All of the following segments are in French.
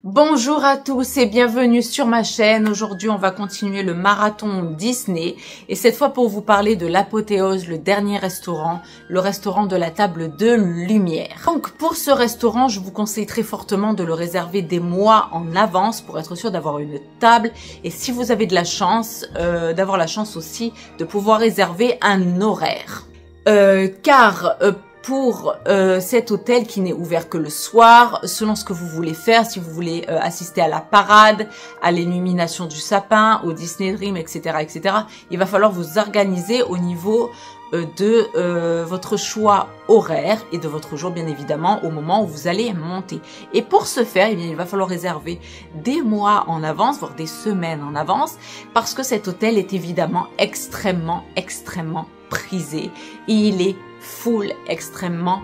Bonjour à tous et bienvenue sur ma chaîne. Aujourd'hui, on va continuer le marathon Disney et cette fois pour vous parler de l'apothéose, le dernier restaurant, le restaurant de la table de lumière. Donc pour ce restaurant, je vous conseille très fortement de le réserver des mois en avance pour être sûr d'avoir une table et si vous avez de la chance, d'avoir la chance aussi de pouvoir réserver un horaire. Pour cet hôtel qui n'est ouvert que le soir, selon ce que vous voulez faire, si vous voulez assister à la parade, à l'illumination du sapin, au Disney Dream, etc., etc., il va falloir vous organiser au niveau de votre choix horaire et de votre jour, bien évidemment, au moment où vous allez monter. Et pour ce faire, eh bien, il va falloir réserver des mois en avance, voire des semaines en avance, parce que cet hôtel est évidemment extrêmement prisé et il est full extrêmement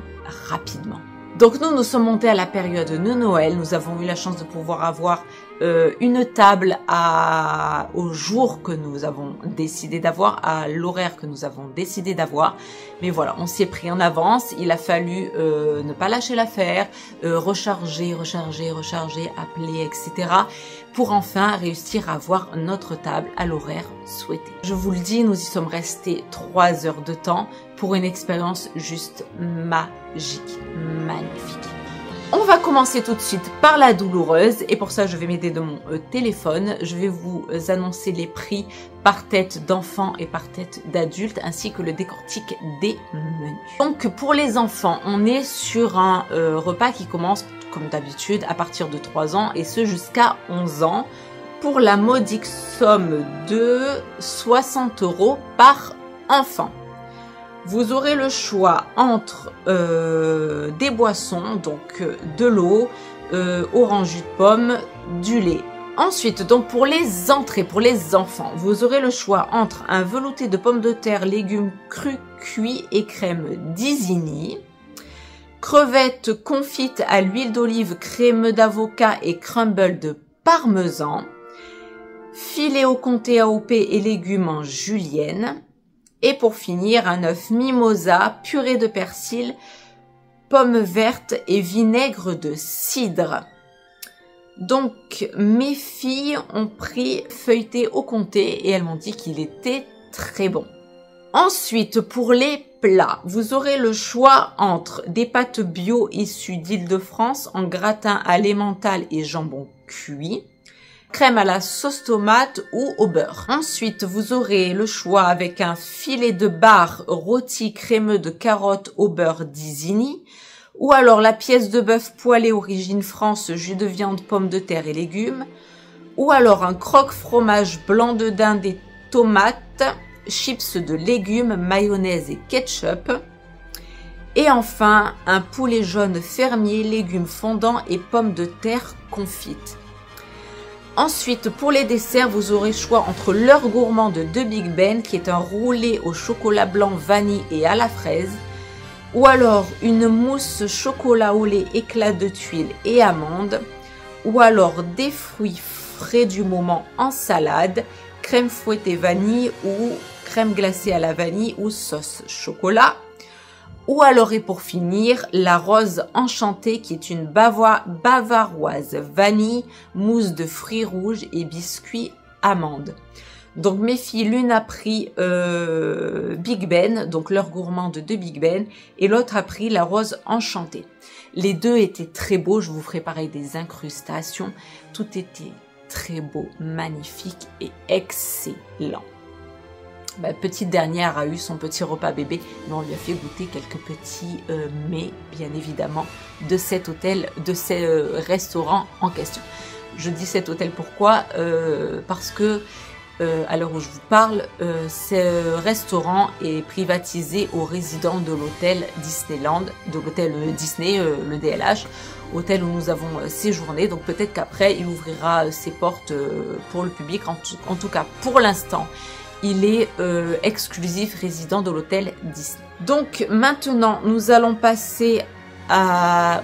rapidement. Donc nous sommes montés à la période de Noël. Nous avons eu la chance de pouvoir avoir une table au jour que nous avons décidé d'avoir, à l'horaire que nous avons décidé d'avoir. Mais voilà, on s'y est pris en avance. Il a fallu ne pas lâcher l'affaire, recharger, appeler, etc. pour enfin réussir à avoir notre table à l'horaire souhaité. Je vous le dis, nous y sommes restés 3 heures de temps pour une expérience juste magique, magnifique. On va commencer tout de suite par la douloureuse et pour ça je vais m'aider de mon téléphone. Je vais vous annoncer les prix par tête d'enfant et par tête d'adulte ainsi que le décortique des menus. Donc pour les enfants, on est sur un repas qui commence comme d'habitude à partir de 3 ans et ce jusqu'à 11 ans pour la modique somme de 60 € par enfant. Vous aurez le choix entre des boissons, donc de l'eau, orange jus de pomme, du lait. Ensuite, donc pour les entrées, pour les enfants, vous aurez le choix entre un velouté de pommes de terre, légumes crus, cuits et crème d'Isigny, crevettes confites à l'huile d'olive, crème d'avocat et crumble de parmesan, filet au comté AOP et légumes en julienne. Et pour finir, un œuf mimosa, purée de persil, pommes vertes et vinaigre de cidre. Donc, mes filles ont pris feuilleté au comté et elles m'ont dit qu'il était très bon. Ensuite, pour les plats, vous aurez le choix entre des pâtes bio issues d'Île-de-France en gratin à l'emmental et jambon cuit, crème à la sauce tomate ou au beurre. Ensuite, vous aurez le choix avec un filet de bar rôti crémeux de carottes au beurre d'Isigny, ou alors la pièce de bœuf poêlée origine France, jus de viande, pommes de terre et légumes, ou alors un croque fromage blanc de dinde et tomates, chips de légumes, mayonnaise et ketchup, et enfin un poulet jaune fermier, légumes fondants et pommes de terre confites. Ensuite, pour les desserts, vous aurez choix entre l'heure gourmande de Big Ben, qui est un roulé au chocolat blanc, vanille et à la fraise, ou alors une mousse chocolat au lait, éclat de tuile et amandes, ou alors des fruits frais du moment en salade, crème fouettée vanille ou crème glacée à la vanille ou sauce chocolat. Ou alors, et pour finir, la rose enchantée qui est une bavaroise vanille, mousse de fruits rouges et biscuits amandes. Donc mes filles, l'une a pris Big Ben, donc l'heure gourmande de Big Ben, et l'autre a pris la rose enchantée. Les deux étaient très beaux, je vous ferai pareil des incrustations. Tout était très beau, magnifique et excellent. Ma petite dernière a eu son petit repas bébé, mais on lui a fait goûter quelques petits mets, bien évidemment, de cet hôtel, de ce restaurant en question. Je dis cet hôtel pourquoi parce que, à l'heure où je vous parle, ce restaurant est privatisé aux résidents de l'hôtel Disneyland, de l'hôtel Disney, le DLH, hôtel où nous avons séjourné. Donc peut-être qu'après, il ouvrira ses portes pour le public. En tout cas, pour l'instant, il est exclusif résident de l'hôtel Disney. Donc maintenant, nous allons passer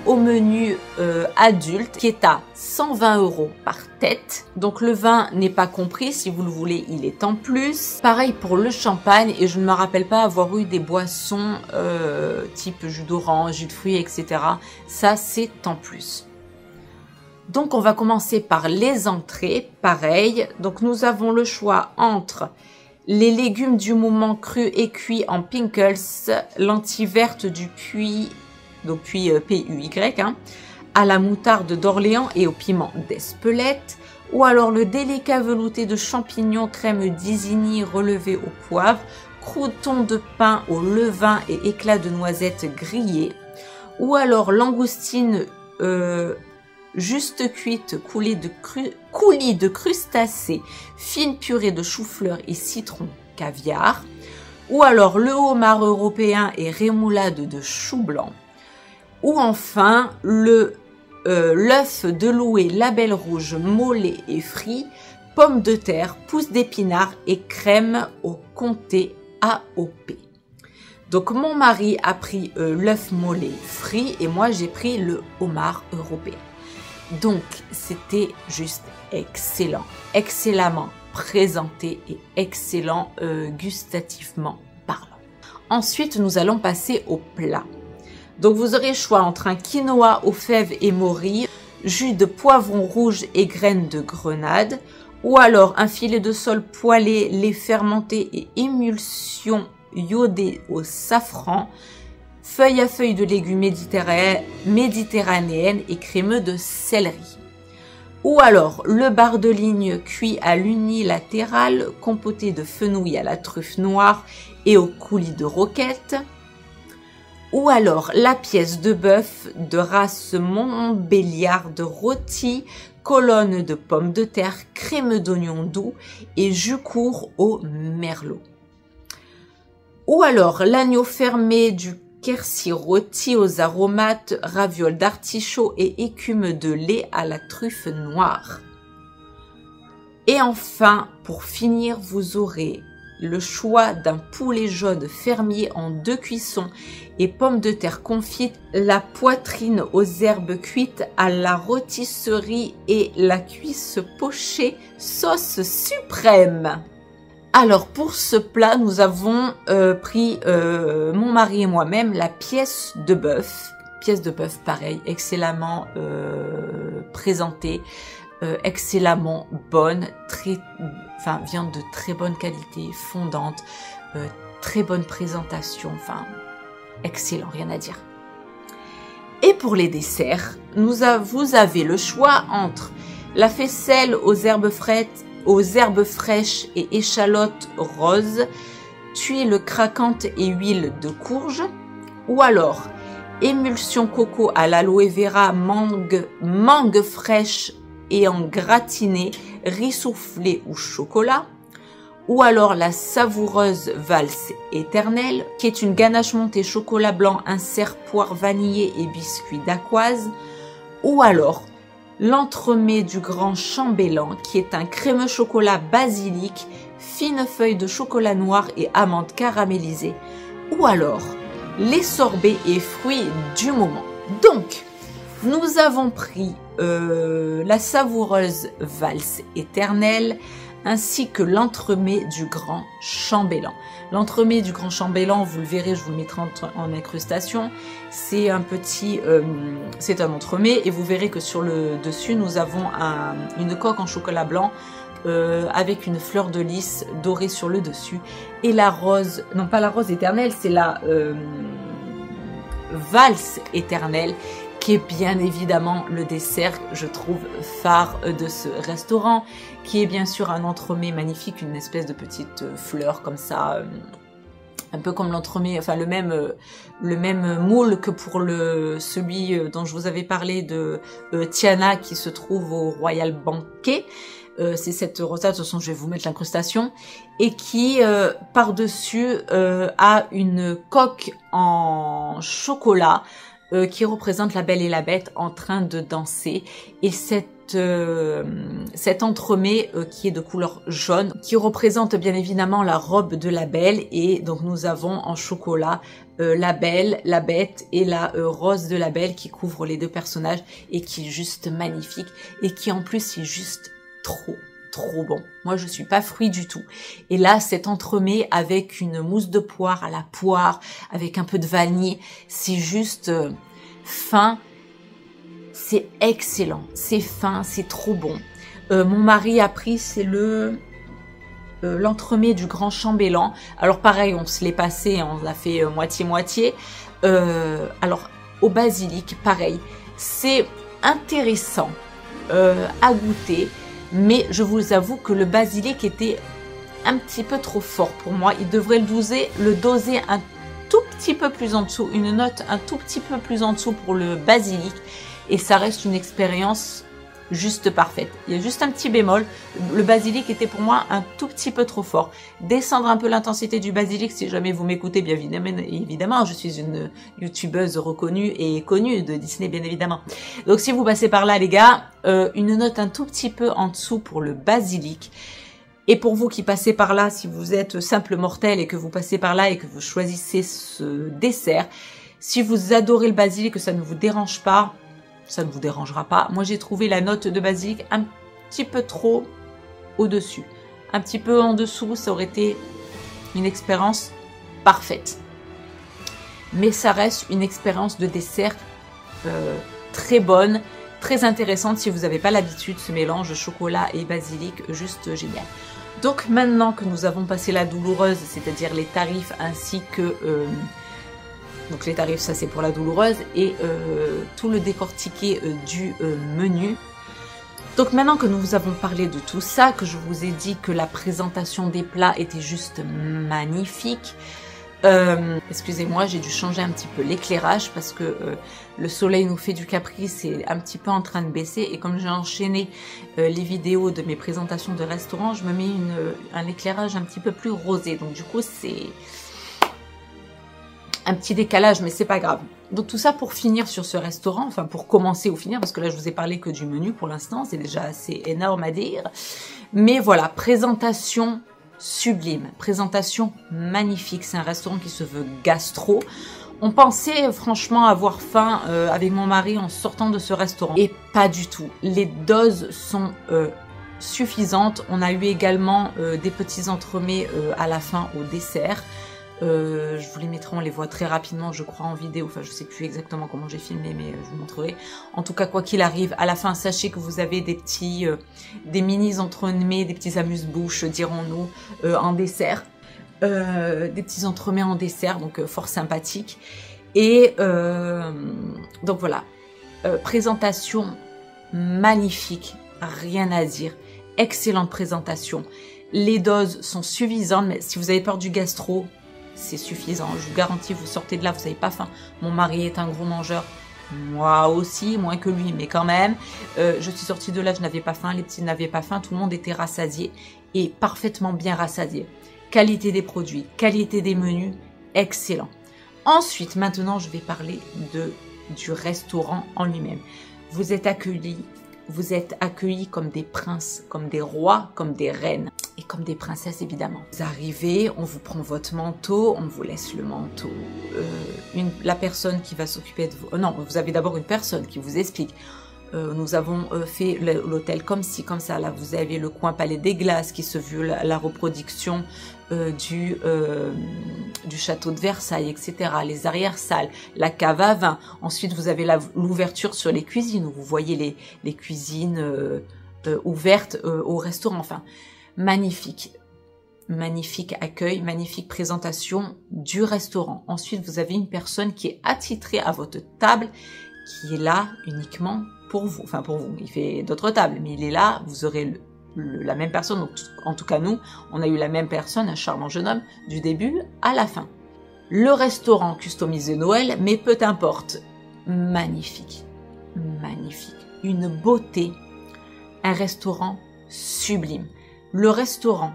au menu adulte qui est à 120 € par tête. Donc le vin n'est pas compris, si vous le voulez, il est en plus. Pareil pour le champagne et je ne me rappelle pas avoir eu des boissons type jus d'orange, jus de fruits, etc. Ça, c'est en plus. Donc on va commencer par les entrées, pareil. Donc nous avons le choix entre les légumes du moment crus et cuits en pickles, lentilles vertes du puits, donc puits P-U-Y, hein, à la moutarde d'Orléans et au piment d'Espelette, ou alors le délicat velouté de champignons crème d'Isigny relevé au poivre, croûtons de pain au levain et éclats de noisettes grillées, ou alors langoustine juste cuite coulis de crustacés, fine purée de chou-fleur et citron caviar, ou alors le homard européen et rémoulade de chou blanc, ou enfin l'œuf de loué label rouge mollet et frit, pommes de terre, pousses d'épinards et crème au comté AOP. Donc mon mari a pris l'œuf mollet frit et moi j'ai pris le homard européen. Donc c'était juste excellent, excellemment présenté et excellent gustativement parlant. Ensuite nous allons passer au plat. Donc vous aurez le choix entre un quinoa aux fèves et morilles, jus de poivron rouge et graines de grenade, ou alors un filet de sole poêlé, lait fermenté et émulsion iodée au safran, feuille à feuille de légumes méditerranéennes et crémeux de céleri. Ou alors le bar de ligne cuit à l'unilatéral, compoté de fenouil à la truffe noire et au coulis de roquette. Ou alors la pièce de bœuf de race Montbéliarde rôti, colonne de pommes de terre, crème d'oignon doux et jus court au merlot. Ou alors l'agneau fermé du Quercy rôti aux aromates, ravioles d'artichaut et écume de lait à la truffe noire. Et enfin, pour finir, vous aurez le choix d'un poulet jaune fermier en 2 cuissons et pommes de terre confites, la poitrine aux herbes cuites à la rôtisserie et la cuisse pochée sauce suprême. Alors pour ce plat, nous avons pris, mon mari et moi-même, la pièce de bœuf. Pièce de bœuf, pareil, excellemment présentée, excellemment bonne, viande de très bonne qualité, fondante, très bonne présentation, excellent, rien à dire. Et pour les desserts, vous avez le choix entre la faisselle aux herbes fraîches et échalotes roses, tuiles craquantes et huile de courge, ou alors émulsion coco à l'aloe vera, mangue fraîche et en gratiné, riz soufflé ou chocolat, ou alors la savoureuse valse éternelle, qui est une ganache montée chocolat blanc, insert poire vanillé et biscuit d'Aquoise, ou alors l'entremets du grand chambellan, qui est un crémeux chocolat basilic, fine feuille de chocolat noir et amandes caramélisées, ou alors les sorbets et fruits du moment. Donc, nous avons pris la savoureuse valse éternelle ainsi que l'entremets du grand chambellan. L'entremets du grand chambellan, vous le verrez, je vous le mettrai en incrustation. C'est un petit, c'est un entremets et vous verrez que sur le dessus, nous avons une coque en chocolat blanc avec une fleur de lys dorée sur le dessus. Et la rose, non pas la rose éternelle, c'est la valse éternelle, qui est bien évidemment le dessert, je trouve, phare de ce restaurant, qui est bien sûr un entremets magnifique, une espèce de petite fleur comme ça, un peu comme l'entremets, le même moule que pour celui dont je vous avais parlé de Tiana qui se trouve au Royal Banquet. C'est cette rosade, de toute façon je vais vous mettre l'incrustation, et qui par-dessus a une coque en chocolat qui représente la Belle et la Bête en train de danser, et cet entremets qui est de couleur jaune, qui représente bien évidemment la robe de la Belle, et donc nous avons en chocolat la Belle, la Bête et la rose de la Belle qui couvre les deux personnages et qui est juste magnifique et qui en plus est juste trop bon. Moi je suis pas fruit du tout, et là cet entremets avec une mousse de poire à la poire avec un peu de vanille, c'est juste fin, c'est excellent, c'est fin, c'est trop bon. Mon mari a pris, c'est l'entremets du grand chambellan. Alors pareil, on se l'est passé, on l'a fait moitié-moitié. Alors au basilic, pareil, c'est intéressant à goûter, mais je vous avoue que le basilic était un petit peu trop fort pour moi. Il devrait le doser un tout petit peu plus en dessous, une note un tout petit peu plus en dessous pour le basilic, et ça reste une expérience juste parfaite. Il y a juste un petit bémol, le basilic était pour moi un tout petit peu trop fort. Descendre un peu l'intensité du basilic, si jamais vous m'écoutez, bien évidemment, je suis une youtubeuse reconnue et connue de Disney, bien évidemment. Donc si vous passez par là, les gars, une note un tout petit peu en dessous pour le basilic. Et pour vous qui passez par là, si vous êtes simple mortel et que vous passez par là et que vous choisissez ce dessert, si vous adorez le basilic, que ça ne vous dérange pas, ça ne vous dérangera pas. Moi, j'ai trouvé la note de basilic un petit peu trop au-dessus. Un petit peu en dessous, ça aurait été une expérience parfaite. Mais ça reste une expérience de dessert très bonne, très intéressante si vous n'avez pas l'habitude, ce mélange chocolat et basilic, juste génial. Donc maintenant que nous avons passé la douloureuse, c'est-à-dire les tarifs ainsi que... donc les tarifs, ça c'est pour la douloureuse, et tout le décortiqué du menu. Donc maintenant que nous vous avons parlé de tout ça, que je vous ai dit que la présentation des plats était juste magnifique, excusez-moi, j'ai dû changer un petit peu l'éclairage parce que le soleil nous fait du caprice, c'est un petit peu en train de baisser, et comme j'ai enchaîné les vidéos de mes présentations de restaurants, je me mets un éclairage un petit peu plus rosé, donc du coup c'est un petit décalage, mais c'est pas grave. Donc tout ça pour finir sur ce restaurant, enfin pour commencer ou finir, parce que là je vous ai parlé que du menu pour l'instant, c'est déjà assez énorme à dire. Mais voilà, présentation sublime, présentation magnifique, c'est un restaurant qui se veut gastro. On pensait franchement avoir faim avec mon mari en sortant de ce restaurant, et pas du tout. Les doses sont suffisantes. On a eu également des petits entremets à la fin au dessert. Je vous les mettrai, on les voit très rapidement, je crois, en vidéo. Enfin, je sais plus exactement comment j'ai filmé, mais je vous montrerai. En tout cas, quoi qu'il arrive, à la fin, sachez que vous avez des petits, des mini entremets, des petits amuse-bouches, dirons-nous, en dessert. Des petits entremets en dessert, donc fort sympathique. Et donc voilà, présentation magnifique, rien à dire. Excellente présentation. Les doses sont suffisantes, mais si vous avez peur du gastro, c'est suffisant. Je vous garantis, vous sortez de là, vous n'avez pas faim. Mon mari est un gros mangeur. Moi aussi, moins que lui, mais quand même. Je suis sortie de là, je n'avais pas faim. Les petits n'avaient pas faim. Tout le monde était rassasié et parfaitement bien rassasié. Qualité des produits, qualité des menus, excellent. Ensuite, maintenant, je vais parler du restaurant en lui-même. Vous êtes accueillis comme des princes, comme des rois, comme des reines. Et comme des princesses, évidemment. Vous arrivez, on vous prend votre manteau, on vous laisse le manteau. La personne qui va s'occuper de vous... non, vous avez d'abord une personne qui vous explique. Nous avons fait l'hôtel comme ci, comme ça. Là, vous avez le coin Palais des Glaces qui se veut la reproduction du château de Versailles, etc. Les arrière-salles, la cave à vin. Ensuite, vous avez l'ouverture sur les cuisines, où vous voyez les cuisines ouvertes au restaurant. Enfin, magnifique. Magnifique accueil, magnifique présentation du restaurant. Ensuite, vous avez une personne qui est attitrée à votre table, qui est là uniquement pour vous. Enfin, pour vous. Il fait d'autres tables, mais il est là. Vous aurez la même personne. Donc, en tout cas, nous, on a eu la même personne, un charmant jeune homme, du début à la fin. Le restaurant customisé Noël, mais peu importe. Magnifique. Magnifique. Une beauté. Un restaurant sublime. Le restaurant,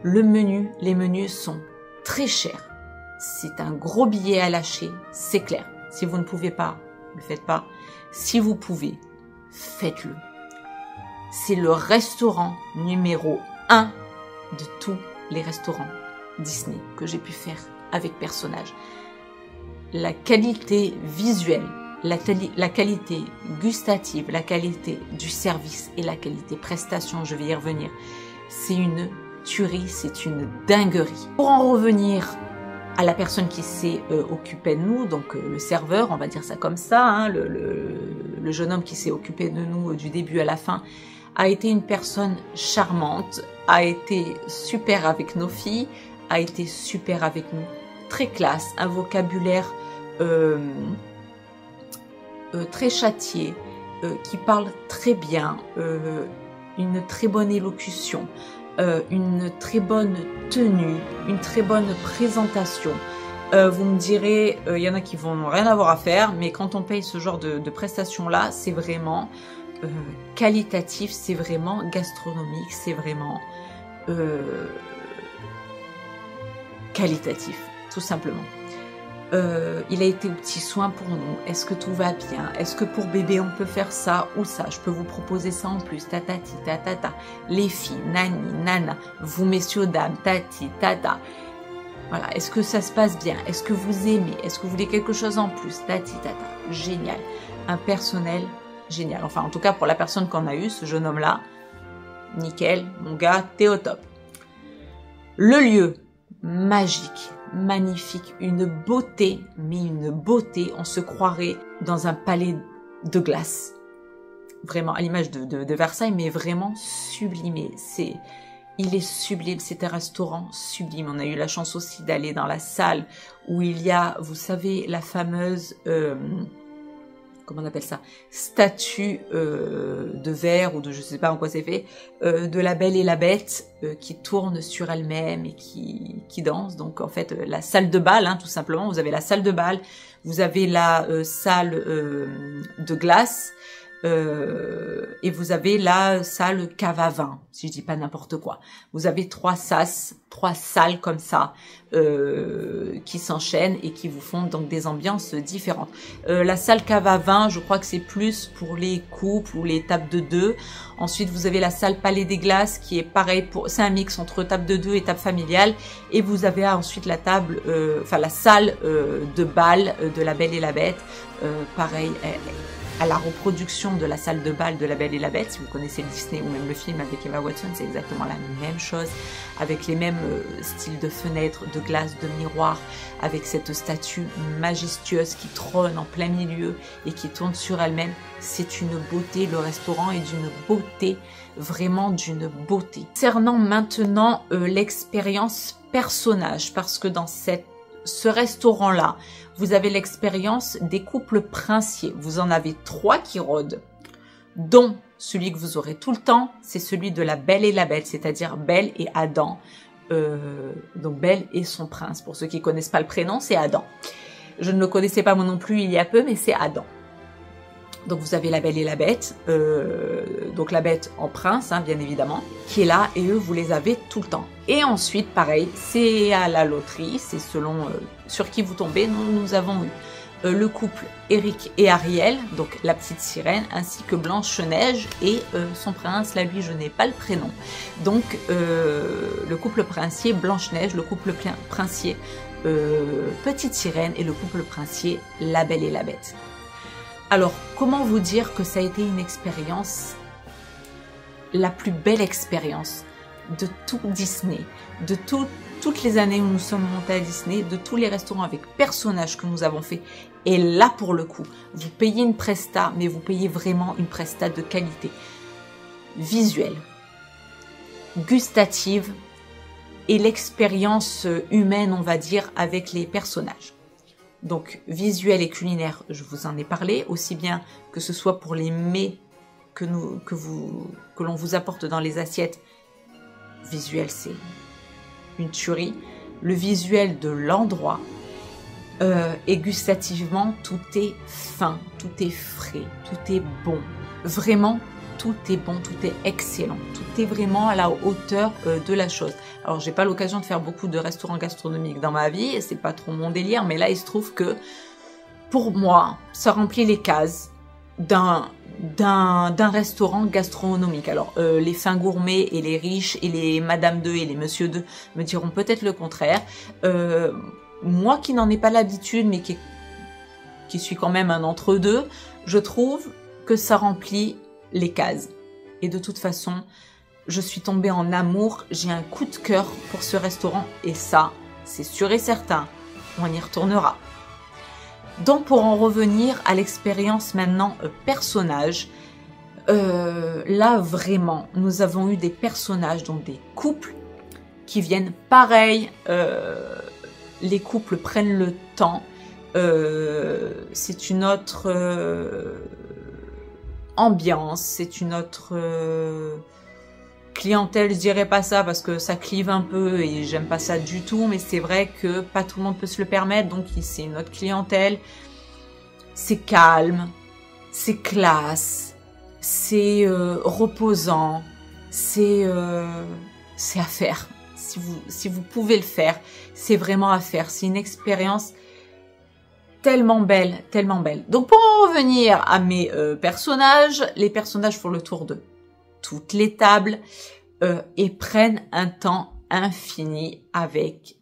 le menu, les menus sont très chers. C'est un gros billet à lâcher, c'est clair. Si vous ne pouvez pas, ne le faites pas. Si vous pouvez, faites-le. C'est le restaurant numéro 1 de tous les restaurants Disney que j'ai pu faire avec personnages. La qualité visuelle, la qualité gustative, la qualité du service et la qualité prestation, je vais y revenir. C'est une tuerie, c'est une dinguerie. Pour en revenir à la personne qui s'est occupée de nous, donc le serveur, on va dire ça comme ça, hein, le jeune homme qui s'est occupé de nous du début à la fin, a été une personne charmante, a été super avec nos filles, a été super avec nous, très classe, un vocabulaire très châtié, qui parle très bien, une très bonne élocution, une très bonne tenue, une très bonne présentation. Vous me direz, il y en a qui vont rien avoir à faire, mais quand on paye ce genre de prestations-là, c'est vraiment qualitatif, c'est vraiment gastronomique, c'est vraiment qualitatif, tout simplement. Il a été aux petits soins pour nous. Est-ce que tout va bien? Est-ce que pour bébé on peut faire ça ou ça? Je peux vous proposer ça en plus. Tatati, tatata. Les filles, nani, nana. Vous messieurs, dames, tati, tata. Voilà. Est-ce que ça se passe bien? Est-ce que vous aimez? Est-ce que vous voulez quelque chose en plus? Tati, tata. Génial. Un personnel génial. Enfin, en tout cas, pour la personne qu'on a eue, ce jeune homme-là, nickel. Mon gars, t'es au top. Le lieu, magique. Magnifique, une beauté, mais une beauté, on se croirait dans un palais de glace. Vraiment, à l'image de Versailles, mais vraiment sublimé. Il est sublime, c'est un restaurant sublime. On a eu la chance aussi d'aller dans la salle où il y a, vous savez, la fameuse, comment on appelle ça, statue de verre ou de je sais pas en quoi c'est fait, de la Belle et la Bête qui tourne sur elle-même et qui danse. Donc en fait la salle de bal, hein, tout simplement. Vous avez la salle de bal, vous avez la salle de glace et vous avez la salle cave à vin, si je dis pas n'importe quoi. Vous avez trois salles comme ça qui s'enchaînent et qui vous font donc des ambiances différentes. La salle cave à vin, je crois que c'est plus pour les couples ou les tables de deux. Ensuite, vous avez la salle Palais des Glaces qui est pareil, c'est un mix entre table de deux et table familiale. Et vous avez ensuite la table, enfin la salle de bal de la Belle et la Bête, pareil. À la reproduction de la salle de bal de La Belle et la Bête, si vous connaissez le Disney ou même le film avec Emma Watson, c'est exactement la même chose, avec les mêmes styles de fenêtres, de glace, de miroirs, avec cette statue majestueuse qui trône en plein milieu et qui tourne sur elle-même. C'est une beauté, le restaurant est d'une beauté, vraiment d'une beauté. Concernant maintenant l'expérience personnage, parce que dans ce restaurant-là, vous avez l'expérience des couples princiers. Vous en avez 3 qui rôdent, dont celui que vous aurez tout le temps, c'est celui de la Belle et la Bête, c'est-à-dire Belle et Adam. Donc Belle et son prince. Pour ceux qui ne connaissent pas le prénom, c'est Adam. Je ne le connaissais pas moi non plus il y a peu, mais c'est Adam. Donc vous avez la Belle et la Bête, donc la Bête en prince, hein, bien évidemment, qui est là, et eux, vous les avez tout le temps. Et ensuite, pareil, c'est à la loterie, c'est selon sur qui vous tombez. Nous avons eu le couple Eric et Ariel, donc la petite sirène, ainsi que Blanche-Neige et son prince, là lui je n'ai pas le prénom. Donc le couple princier Blanche-Neige, le couple princier Petite Sirène et le couple princier La Belle et la Bête. Alors, comment vous dire que ça a été une expérience, la plus belle expérience de tout Disney, de toutes les années où nous sommes montés à Disney, de tous les restaurants avec personnages que nous avons fait. Et là, pour le coup, vous payez une presta, mais vous payez vraiment une presta de qualité. Visuelle, gustative et l'expérience humaine, on va dire, avec les personnages. Donc, visuel et culinaire, je vous en ai parlé, aussi bien que ce soit pour les mets que l'on vous apporte dans les assiettes. Visuel, c'est une tuerie. Le visuel de l'endroit, et gustativement, tout est fin, tout est frais, tout est bon. Vraiment, tout est bon, tout est excellent. Tout est vraiment à la hauteur de la chose. Alors, j'ai pas l'occasion de faire beaucoup de restaurants gastronomiques dans ma vie, c'est pas trop mon délire, mais là, il se trouve que, pour moi, ça remplit les cases d'un restaurant gastronomique. Alors, les fins gourmets et les riches et les Madame 2 et les Monsieur 2 me diront peut-être le contraire. Moi qui n'en ai pas l'habitude, mais qui suis quand même un entre-deux, je trouve que ça remplit les cases. Et de toute façon, je suis tombée en amour, j'ai un coup de cœur pour ce restaurant et ça, c'est sûr et certain, on y retournera. Donc pour en revenir à l'expérience maintenant personnage, là vraiment nous avons eu des personnages, donc des couples qui viennent pareil, les couples prennent le temps, c'est une autre ambiance, c'est une autre clientèle, je dirais pas ça parce que ça clive un peu et j'aime pas ça du tout, mais c'est vrai que pas tout le monde peut se le permettre, donc c'est une autre clientèle, c'est calme, c'est classe, c'est reposant, c'est à faire. Si vous pouvez le faire, c'est vraiment à faire. C'est une expérience tellement belle, tellement belle. Donc pour en revenir à mes personnages, les personnages font le tour de toutes les tables et prennent un temps infini avec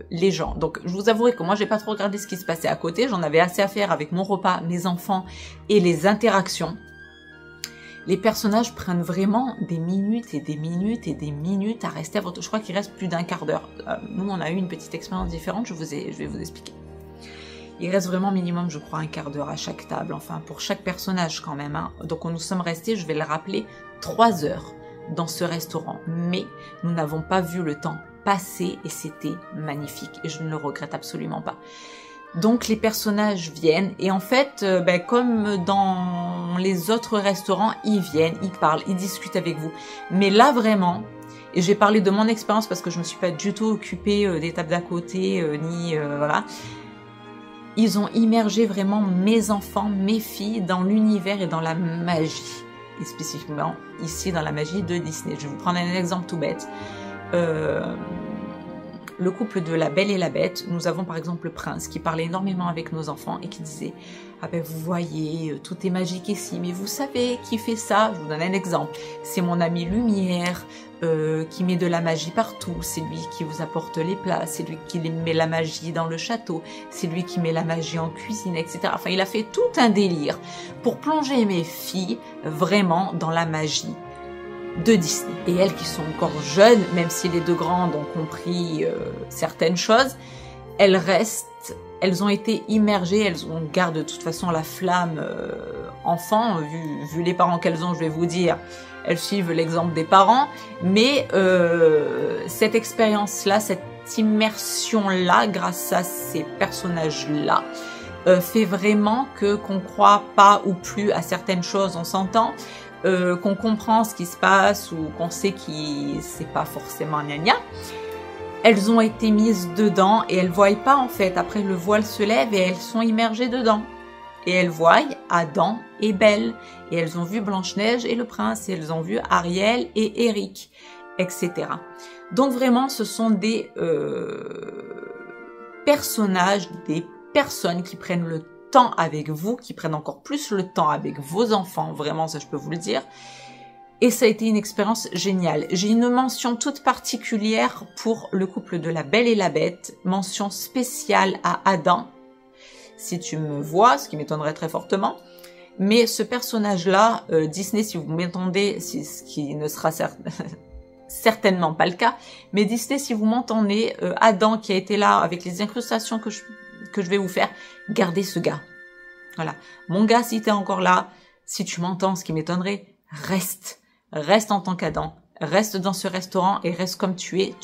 les gens. Donc je vous avouerai que moi j'ai pas trop regardé ce qui se passait à côté, j'en avais assez à faire avec mon repas, mes enfants et les interactions. Les personnages prennent vraiment des minutes et des minutes et des minutes à rester à votre... Je crois qu'il reste plus d'un quart d'heure. Nous, on a eu une petite expérience différente, je vais vous expliquer. Il reste vraiment minimum, je crois, un quart d'heure à chaque table, enfin pour chaque personnage quand même. Hein. Donc nous sommes restés, je vais le rappeler, 3 heures dans ce restaurant. Mais nous n'avons pas vu le temps passer et c'était magnifique. Et je ne le regrette absolument pas. Donc les personnages viennent et en fait, comme dans les autres restaurants, ils viennent, ils parlent, ils discutent avec vous. Mais là vraiment, et j'ai parlé de mon expérience parce que je me suis pas du tout occupée des tables d'à côté, voilà. Ils ont immergé vraiment mes enfants, mes filles dans l'univers et dans la magie. Et spécifiquement ici dans la magie de Disney. Je vais vous prendre un exemple tout bête. Le couple de La Belle et la Bête, nous avons par exemple le prince qui parlait énormément avec nos enfants et qui disait « Ah ben vous voyez, tout est magique ici, mais vous savez qui fait ça ?» Je vous donne un exemple. C'est mon ami Lumière qui met de la magie partout. C'est lui qui vous apporte les plats, c'est lui qui met la magie dans le château, c'est lui qui met la magie en cuisine, etc. Enfin, il a fait tout un délire pour plonger mes filles vraiment dans la magie de Disney. Et elles qui sont encore jeunes, même si les 2 grandes ont compris certaines choses, elles ont été immergées, elles ont gardé de toute façon la flamme enfant, vu les parents qu'elles ont, je vais vous dire, elles suivent l'exemple des parents, mais cette expérience-là, cette immersion-là, grâce à ces personnages-là, fait vraiment que qu'on croit pas ou plus à certaines choses, on s'entend, qu'on comprend ce qui se passe ou qu'on sait que c'est pas forcément gna gna. Elles ont été mises dedans et elles voient pas en fait. Après le voile se lève et elles sont immergées dedans. Et elles voient Adam et Belle. Et elles ont vu Blanche-Neige et le prince. Et elles ont vu Ariel et Eric, etc. Donc vraiment ce sont des personnages, des personnes qui prennent le temps avec vous, qui prennent encore plus le temps avec vos enfants, vraiment ça je peux vous le dire. Et ça a été une expérience géniale. J'ai une mention toute particulière pour le couple de La Belle et la Bête, mention spéciale à Adam, si tu me vois, ce qui m'étonnerait très fortement. Mais ce personnage-là, Disney, si vous m'entendez, ce qui ne sera certainement pas le cas, mais Disney, si vous m'entendez, Adam qui a été là avec les incrustations que je vais vous faire, gardez ce gars. Voilà. Mon gars, si t'es encore là, si tu m'entends, ce qui m'étonnerait, reste en tant qu'Adam, reste dans ce restaurant et reste comme tu es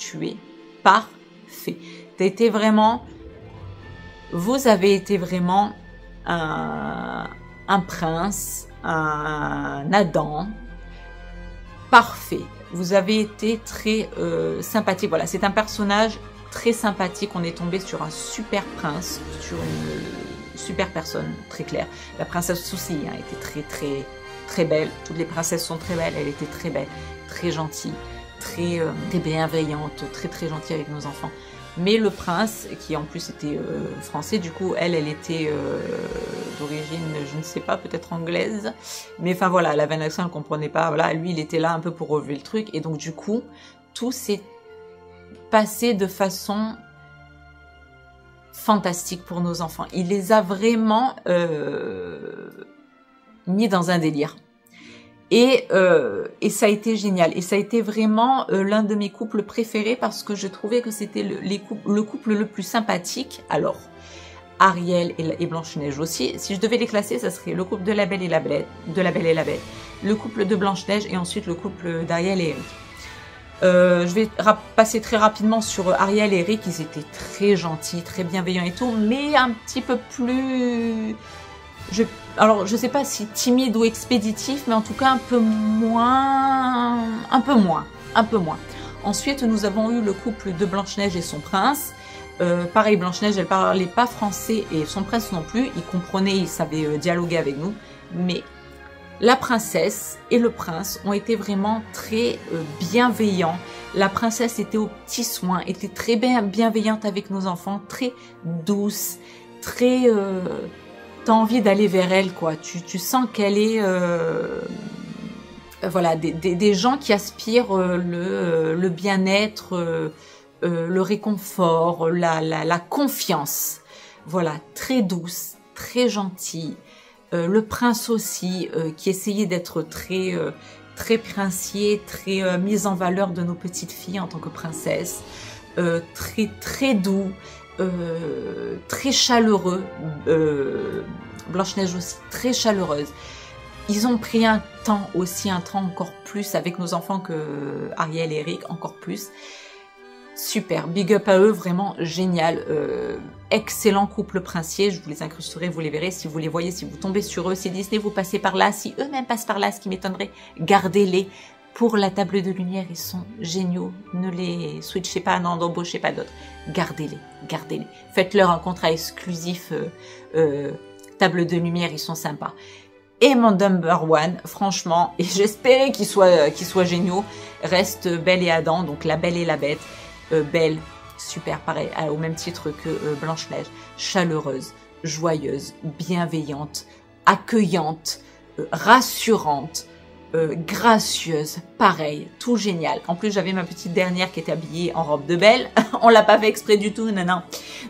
parfait. Vous avez été vraiment un prince, un Adam, parfait. Vous avez été très sympathique. Voilà, c'est un personnage très sympathique. On est tombé sur un super prince, sur une super personne, très claire. La princesse Souci était très belle. Toutes les princesses sont très belles. Elle était très belle, très gentille, très bienveillante, très gentille avec nos enfants. Mais le prince, qui en plus était français, du coup, elle était d'origine, je ne sais pas, peut-être anglaise. Mais enfin voilà, elle avait un accent, elle ne comprenait pas. Voilà, lui, il était là un peu pour relever le truc. Et donc du coup, tout s'est passé de façon fantastique pour nos enfants. Il les a vraiment mis dans un délire. Et ça a été génial. Et ça a été vraiment l'un de mes couples préférés parce que je trouvais que c'était le couple le plus sympathique. Alors, Ariel et Blanche-Neige aussi. Si je devais les classer, ça serait le couple de la Belle et la Bête, le couple de Blanche-Neige et ensuite le couple d'Ariel et Eric. Je vais passer très rapidement sur Ariel et Eric. Ils étaient très gentils, très bienveillants et tout, mais un petit peu plus... Alors, je sais pas si timide ou expéditif, mais en tout cas un peu moins. Ensuite, nous avons eu le couple de Blanche-Neige et son prince. Pareil, Blanche-Neige, elle parlait pas français et son prince non plus. Il comprenait, il savait dialoguer avec nous. Mais la princesse et le prince ont été vraiment très bienveillants. La princesse était aux petits soins, était très bienveillante avec nos enfants, très douce, très... T'as envie d'aller vers elle, quoi. Tu sens qu'elle est... voilà, des gens qui aspirent le bien-être, le réconfort, la confiance. Voilà, très douce, très gentille. Le prince aussi, qui essayait d'être très princier, très mise en valeur de nos petites filles en tant que princesse. Très doux. Très chaleureux, Blanche-Neige aussi très chaleureuse. Ils ont pris un temps encore plus avec nos enfants que Ariel et Eric, encore plus. Super, big up à eux, vraiment génial. Excellent couple princier, je vous les incrusterai, vous les verrez si vous les voyez, si vous tombez sur eux, si Disney vous passez par là, si eux-mêmes passent par là, ce qui m'étonnerait, gardez-les. Pour la table de lumière, ils sont géniaux. Ne les switchez pas, n'en embauchez pas d'autres. Gardez-les, gardez-les. Faites-leur un contrat exclusif table de lumière, ils sont sympas. Et mon number one, franchement, et j'espérais qu'ils soient géniaux, reste Belle et Adam, donc la Belle et la Bête. Belle, super, pareil, au même titre que Blanche-Neige, chaleureuse, joyeuse, bienveillante, accueillante, rassurante, gracieuse, pareil, tout génial. En plus, j'avais ma petite dernière qui était habillée en robe de Belle. On l'a pas fait exprès du tout, non.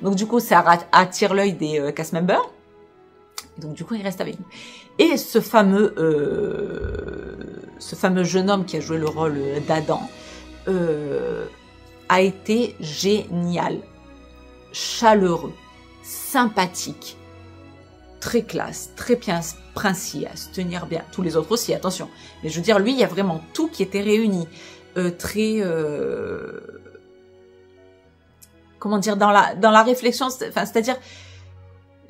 Donc du coup, ça attire l'œil des cast members. Donc du coup, il reste avec nous. Et ce fameux jeune homme qui a joué le rôle d'Adam a été génial, chaleureux, sympathique, très classe, très bien princier, à se tenir bien. Tous les autres aussi, attention. Mais je veux dire, lui, il y a vraiment tout qui était réuni. Comment dire, dans la réflexion, c'est-à-dire,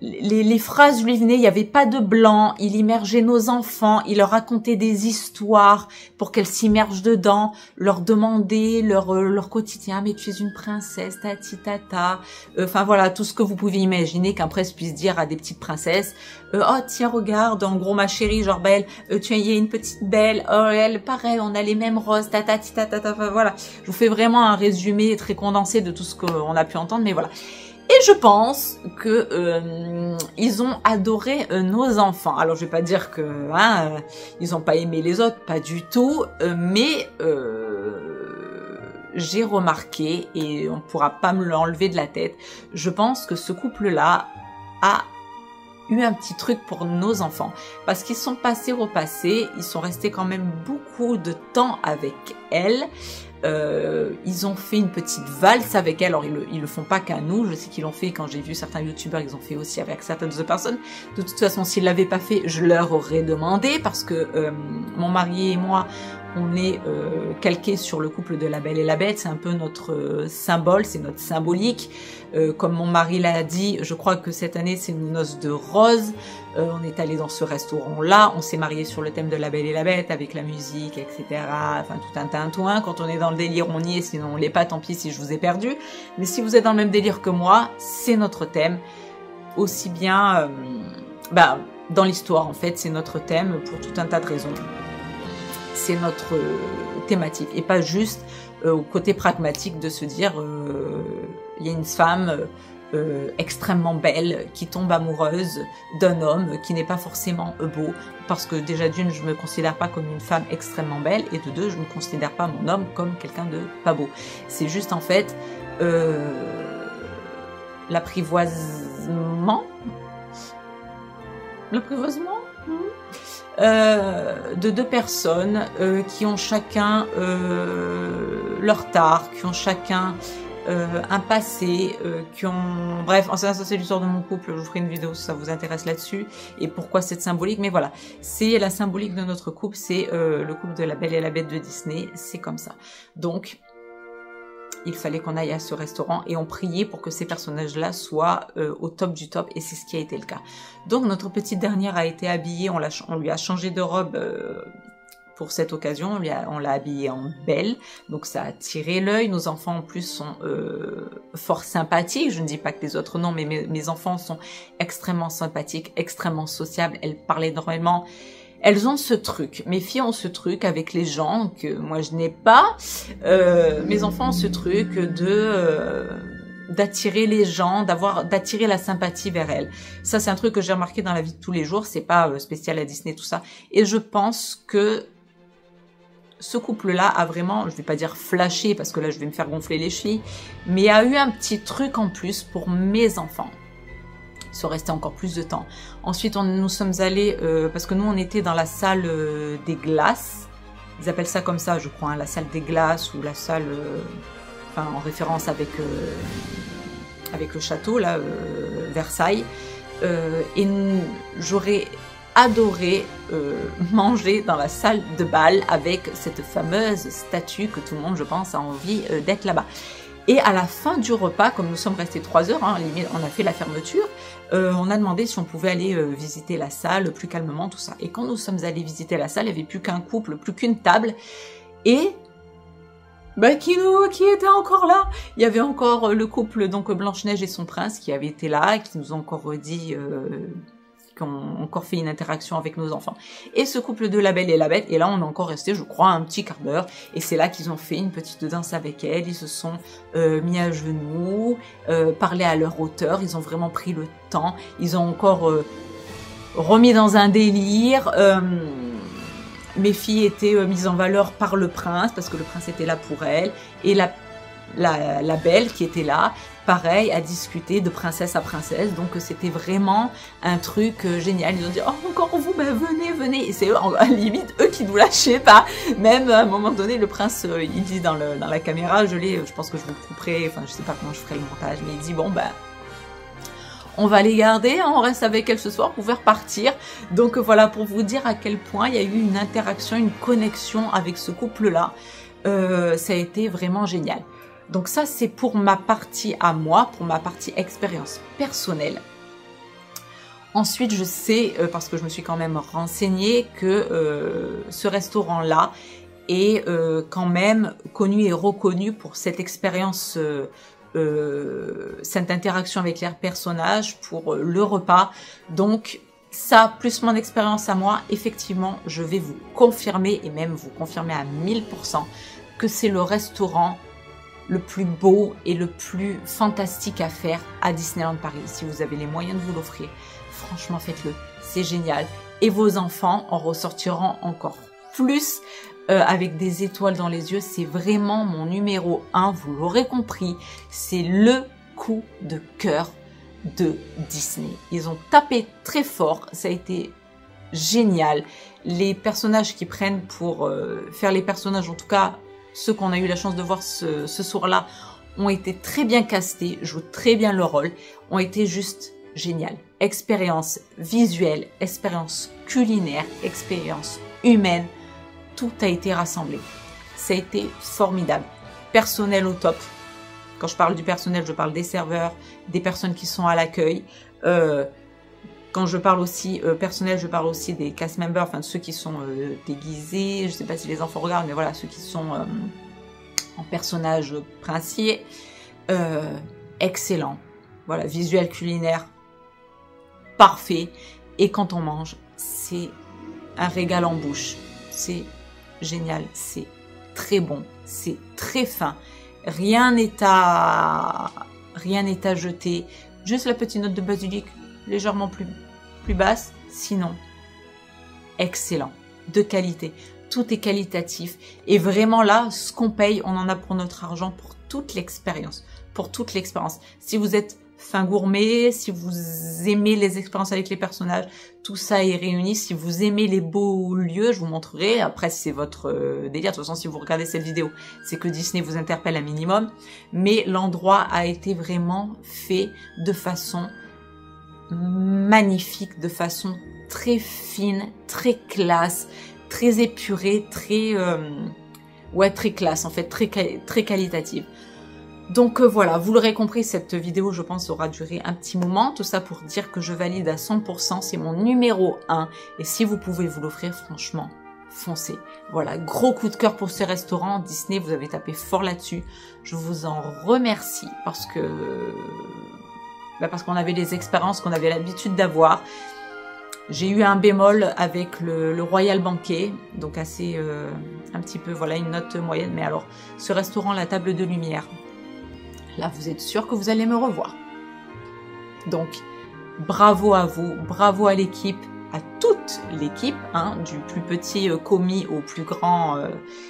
les phrases lui venaient, il n'y avait pas de blanc, il immergeait nos enfants, il leur racontait des histoires pour qu'elles s'immergent dedans, leur demandait leur quotidien, mais tu es une princesse, tati tata, enfin voilà, tout ce que vous pouvez imaginer qu'un prince puisse dire à des petites princesses, oh tiens regarde, en gros ma chérie, genre Belle, tu es une petite Belle, oh elle, pareil, on a les mêmes roses, tata tata, enfin voilà, je vous fais vraiment un résumé très condensé de tout ce qu'on a pu entendre, mais voilà. Et je pense que ils ont adoré nos enfants. Alors je vais pas dire que ils ont pas aimé les autres, pas du tout, mais j'ai remarqué et on pourra pas me l'enlever de la tête. Je pense que ce couple-là a eu un petit truc pour nos enfants parce qu'ils sont passés au passé, ils sont restés quand même beaucoup de temps avec elle. Ils ont fait une petite valse avec elle, alors ils le font pas qu'à nous, je sais qu'ils l'ont fait quand j'ai vu certains youtubeurs, ils ont fait aussi avec certaines autres personnes. De toute façon, s'ils l'avaient pas fait, je leur aurais demandé parce que mon mari et moi, on est calqués sur le couple de la Belle et la Bête, c'est un peu notre symbole, c'est notre symbolique. Comme mon mari l'a dit, je crois que cette année c'est une noce de rose. On est allé dans ce restaurant-là, on s'est marié sur le thème de la Belle et la Bête avec la musique, etc. Enfin tout un tintouin. Quand on est dans le délire, on y est, sinon on l'est pas. Tant pis si je vous ai perdu. Mais si vous êtes dans le même délire que moi, c'est notre thème. Aussi bien, dans l'histoire en fait, c'est notre thème pour tout un tas de raisons. C'est notre thématique et pas juste au côté pragmatique de se dire il y a une femme extrêmement belle qui tombe amoureuse d'un homme qui n'est pas forcément beau parce que déjà d'une je me considère pas comme une femme extrêmement belle et de deux je ne considère pas mon homme comme quelqu'un de pas beau. C'est juste en fait l'apprivoisement de deux personnes qui ont chacun leur tare, qui ont chacun un passé, qui ont... Bref, ça c'est l'histoire de mon couple, je vous ferai une vidéo si ça vous intéresse là-dessus, et pourquoi cette symbolique, mais voilà, c'est la symbolique de notre couple, c'est le couple de La Belle et la Bête de Disney, c'est comme ça. Donc, il fallait qu'on aille à ce restaurant et on priait pour que ces personnages-là soient au top du top, et c'est ce qui a été le cas. Donc notre petite dernière a été habillée, on lui a changé de robe pour cette occasion, on l'a habillée en belle, donc ça a attiré l'œil. Nos enfants en plus sont fort sympathiques, je ne dis pas que les autres non, mais mes enfants sont extrêmement sympathiques, extrêmement sociables, elles parlent énormément. Elles ont ce truc, mes filles ont ce truc avec les gens que moi je n'ai pas. Mes enfants ont ce truc d'attirer les gens, d'attirer la sympathie vers elles. Ça c'est un truc que j'ai remarqué dans la vie de tous les jours, c'est pas spécial à Disney tout ça. Et je pense que ce couple-là a vraiment, je vais pas dire flashé parce que là je vais me faire gonfler les chevilles, mais a eu un petit truc en plus pour mes enfants. Se rester encore plus de temps. Ensuite, nous sommes allés, parce que nous, on était dans la salle des glaces. Ils appellent ça comme ça, je crois, hein, la salle des glaces ou la salle, enfin, en référence avec le château, là, Versailles. Et j'aurais adoré manger dans la salle de bal avec cette fameuse statue que tout le monde, je pense, a envie d'être là-bas. Et à la fin du repas, comme nous sommes restés 3 heures, hein, on a fait la fermeture, on a demandé si on pouvait aller visiter la salle plus calmement, tout ça. Et quand nous sommes allés visiter la salle, il n'y avait plus qu'un couple, plus qu'une table. Et qui était encore là? Il y avait encore le couple, donc Blanche-Neige et son prince, qui avait été là, et qui nous ont encore dit... qui ont encore fait une interaction avec nos enfants. Et ce couple de La Belle et la Bête, et là on est encore resté, je crois, un petit quart d'heure, et c'est là qu'ils ont fait une petite danse avec elle, ils se sont mis à genoux, parlé à leur hauteur, ils ont vraiment pris le temps, ils ont encore remis dans un délire. Mes filles étaient mises en valeur par le prince, parce que le prince était là pour elle, et la Belle qui était là, pareil, à discuter de princesse à princesse. Donc c'était vraiment un truc génial. Ils ont dit, oh encore vous, ben venez. Et c'est limite eux qui nous lâchaient pas. Même à un moment donné, le prince, il dit dans la caméra, je pense que je vous le couperai, enfin je sais pas comment je ferai le montage, mais il dit, bon ben... on va les garder, on reste avec elles ce soir pour pouvoir partir. Donc voilà, pour vous dire à quel point il y a eu une interaction, une connexion avec ce couple-là. Ça a été vraiment génial. Donc ça, c'est pour ma partie à moi, pour ma partie expérience personnelle. Ensuite, je sais, parce que je me suis quand même renseignée, que ce restaurant-là est quand même connu et reconnu pour cette expérience, cette interaction avec les personnages, pour le repas. Donc ça, plus mon expérience à moi, effectivement, je vais vous confirmer, et même vous confirmer à 1000%, que c'est le restaurant le plus beau et le plus fantastique à faire à Disneyland Paris. Si vous avez les moyens de vous l'offrir, franchement faites-le, c'est génial. Et vos enfants en ressortiront encore plus avec des étoiles dans les yeux. C'est vraiment mon numéro 1, vous l'aurez compris, c'est le coup de cœur de Disney. Ils ont tapé très fort, ça a été génial. Les personnages qu'ils prennent pour faire les personnages, en tout cas ceux qu'on a eu la chance de voir ce soir-là, ont été très bien castés, jouent très bien leur rôle, ont été juste génial. Expérience visuelle, expérience culinaire, expérience humaine, tout a été rassemblé. Ça a été formidable. Personnel au top. Quand je parle du personnel, je parle des serveurs, des personnes qui sont à l'accueil. Quand je parle aussi personnel, je parle aussi des cast members, enfin de ceux qui sont déguisés. Je ne sais pas si les enfants regardent, mais voilà, ceux qui sont en personnages princiers. Excellent. Voilà, visuel culinaire parfait. Et quand on mange, c'est un régal en bouche. C'est génial, c'est très bon, c'est très fin. Rien n'est à jeter. Juste la petite note de basilic légèrement plus basse, sinon excellent, de qualité, tout est qualitatif et vraiment là, ce qu'on paye, on en a pour notre argent, pour toute l'expérience, Si vous êtes fin gourmet, si vous aimez les expériences avec les personnages, tout ça est réuni. Si vous aimez les beaux lieux, je vous montrerai. Après, si c'est votre délire, de toute façon, si vous regardez cette vidéo, c'est que Disney vous interpelle un minimum. Mais l'endroit a été vraiment fait de façon magnifique, de façon très fine, très classe, très épurée, très très classe en fait, très qualitative. Donc voilà, vous l'aurez compris, cette vidéo je pense aura duré un petit moment. Tout ça pour dire que je valide à 100%, c'est mon numéro 1. Et si vous pouvez vous l'offrir, franchement, foncez. Voilà, gros coup de cœur pour ce restaurant. Disney, vous avez tapé fort là-dessus. Je vous en remercie parce qu'on avait des expériences qu'on avait l'habitude d'avoir. J'ai eu un bémol avec le Royal Banquet, donc assez, un petit peu, voilà, une note moyenne. Mais alors, ce restaurant, la table de lumière, là, vous êtes sûr que vous allez me revoir. Donc, bravo à vous, bravo à l'équipe, à toute l'équipe, hein, du plus petit commis au plus grand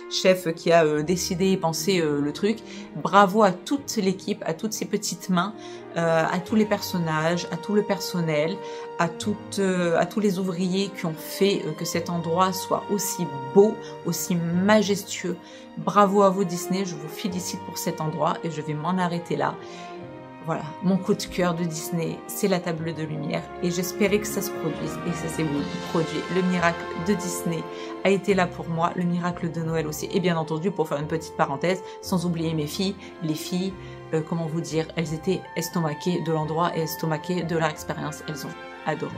chef qui a décidé et pensé le truc. Bravo à toute l'équipe, à toutes ces petites mains, à tous les personnages, à tout le personnel, à tous les ouvriers qui ont fait que cet endroit soit aussi beau, aussi majestueux. Bravo à vous Disney, je vous félicite pour cet endroit et je vais m'en arrêter là. Voilà, mon coup de cœur de Disney, c'est la table de lumière et j'espérais que ça se produise et ça s'est produit. Le miracle de Disney a été là pour moi, le miracle de Noël aussi. Et bien entendu, pour faire une petite parenthèse, sans oublier mes filles, les filles, comment vous dire, elles étaient estomaquées de l'endroit et estomaquées de leur expérience. Elles ont adoré.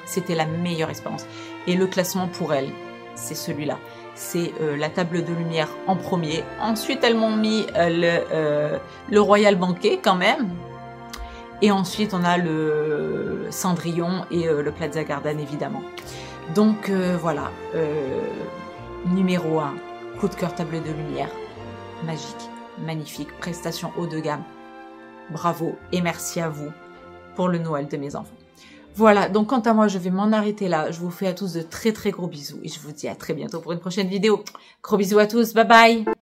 C'était la meilleure expérience. Et le classement pour elles, c'est celui-là. C'est la table de lumière en premier. Ensuite, elles m'ont mis le Royal Banquet quand même. Et ensuite, on a le Cendrillon et le Plaza Garden, évidemment. Donc, voilà. Numéro 1, coup de cœur table de lumière. Magique, magnifique, prestation haut de gamme. Bravo et merci à vous pour le Noël de mes enfants. Voilà, donc quant à moi, je vais m'en arrêter là. Je vous fais à tous de très très gros bisous. Et je vous dis à très bientôt pour une prochaine vidéo. Gros bisous à tous, bye bye!